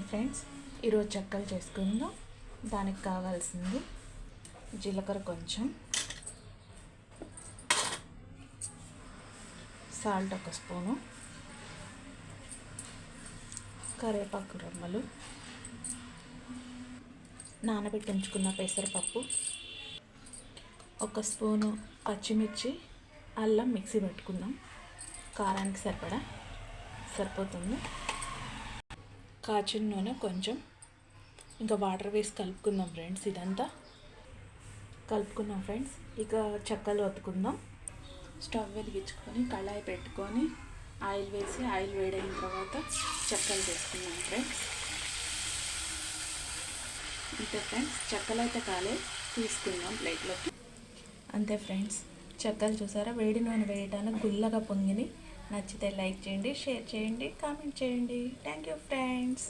Friends, ఈరోజు చెక్కలు చేసుకుందాం. దానికి కావాల్సింది జీలకర్ర కొంచెం, సాల్ట్ ఒక స్పూను, కరివేపాకు రెమ్మలు, నానబెట్టి ఉంచుకున్న పెసరపప్పు, ఒక స్పూను పచ్చిమిర్చి, అల్లం మిక్సీ పెట్టుకుందాం. కారానికి సరిపడా సరిపోతుంది. కాచిన నూనె కొంచెం, ఇంకా వాటర్ వేసి కలుపుకుందాం ఫ్రెండ్స్. ఇదంతా కలుపుకున్నాం ఫ్రెండ్స్. ఇక చెక్కలు ఒత్తుకుందాం. స్టవ్ వెలిగించుకొని కళాయి పెట్టుకొని ఆయిల్ వేసి, ఆయిల్ వేడైన తర్వాత చెక్కలు వేసుకున్నాం ఫ్రెండ్స్. అంతే ఫ్రెండ్స్, చెక్కలు అయితే కాలే, తీసుకుందాం ప్లేట్లోకి. అంతే ఫ్రెండ్స్, చెక్కలు చూసారా, వేడి నూనె వేయడానికి గుల్లగా పొంగిని. నచ్చితే లైక్ చేయండి, షేర్ చేయండి, కామెంట్ చేయండి. Thank you friends.